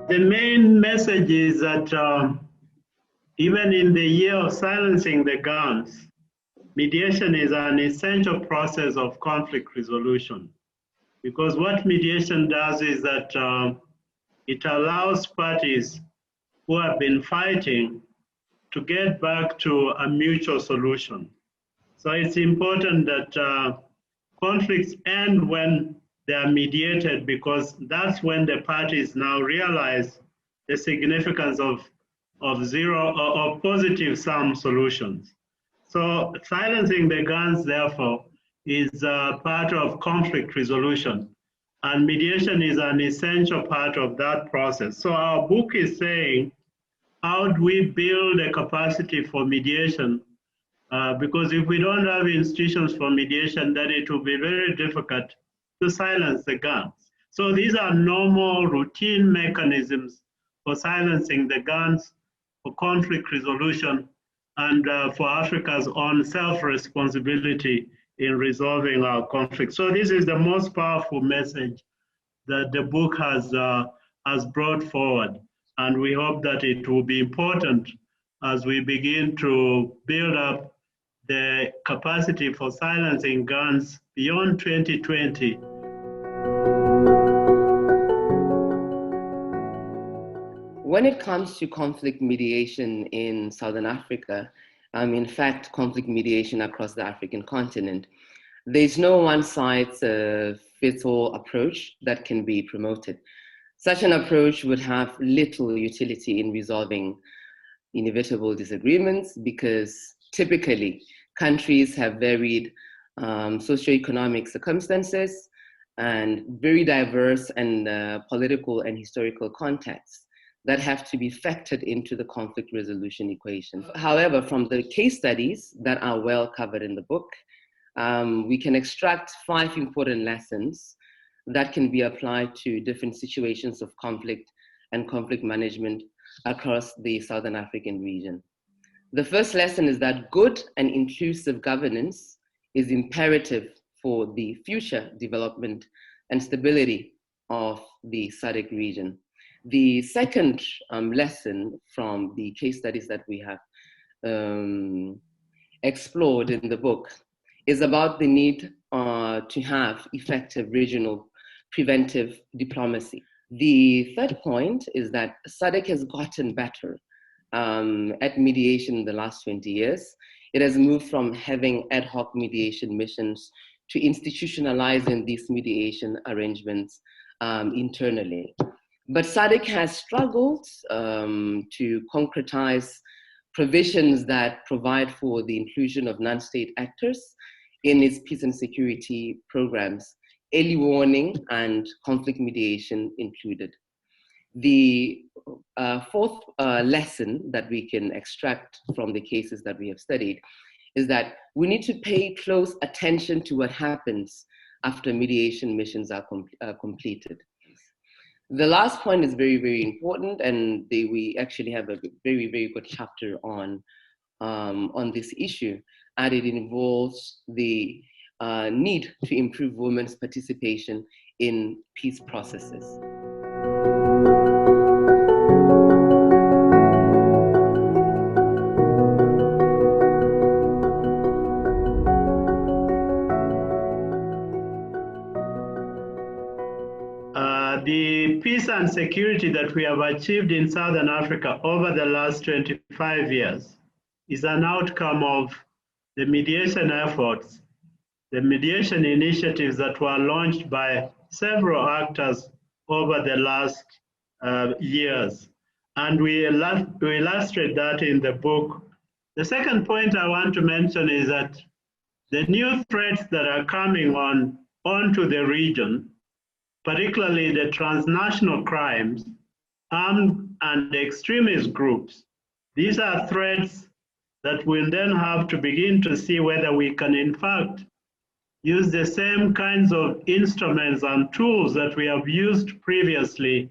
The main message is that even in the year of silencing the guns, mediation is an essential process of conflict resolution. Because what mediation does is that it allows parties who have been fighting to get back to a mutual solution. So it's important that conflicts end when they are mediated, because that's when the parties now realize the significance of zero or positive sum solutions. So silencing the guns, therefore, is part of conflict resolution, and mediation is an essential part of that process. So our book is saying, how do we build a capacity for mediation? Because if we don't have institutions for mediation, then it will be very difficult to silence the guns. So these are normal routine mechanisms for silencing the guns, for conflict resolution, and for Africa's own self-responsibility in resolving our conflict. So this is the most powerful message that the book has brought forward. And we hope that it will be important as we begin to build up the capacity for silencing guns beyond 2020. When it comes to conflict mediation in Southern Africa, in fact, conflict mediation across the African continent, there's no one-size-fits-all approach that can be promoted. Such an approach would have little utility in resolving inevitable disagreements, because typically countries have varied socioeconomic circumstances and very diverse and political and historical contexts that have to be factored into the conflict resolution equation. However, from the case studies that are well covered in the book, we can extract 5 important lessons that can be applied to different situations of conflict and conflict management across the Southern African region. The first lesson is that good and inclusive governance is imperative for the future development and stability of the SADC region. The second lesson from the case studies that we have explored in the book is about the need to have effective regional preventive diplomacy. The third point is that SADC has gotten better at mediation in the last 20 years. It has moved from having ad hoc mediation missions to institutionalizing these mediation arrangements internally. But SADC has struggled to concretize provisions that provide for the inclusion of non-state actors in its peace and security programs, early warning and conflict mediation included. The fourth lesson that we can extract from the cases that we have studied is that we need to pay close attention to what happens after mediation missions are completed. The last point is very, very important, and we actually have a very, very good chapter on this issue, and it involves the need to improve women's participation in peace processes. The peace and security that we have achieved in Southern Africa over the last 25 years is an outcome of the mediation efforts, the mediation initiatives that were launched by several actors over the last years. And we illustrate that in the book. The second point I want to mention is that the new threats that are coming onto the region, particularly the transnational crimes, armed and extremist groups, these are threats that we'll then have to begin to see whether we can, in fact, use the same kinds of instruments and tools that we have used previously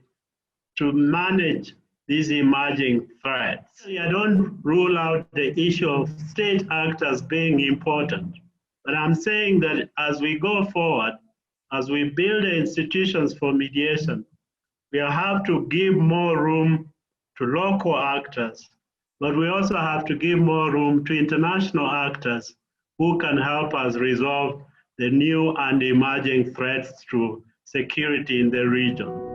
to manage these emerging threats. I don't rule out the issue of state actors being important, but I'm saying that as we go forward, as we build the institutions for mediation, We have to give more room to local actors, but we also have to give more room to international actors who can help us resolve the new and emerging threats to security in the region.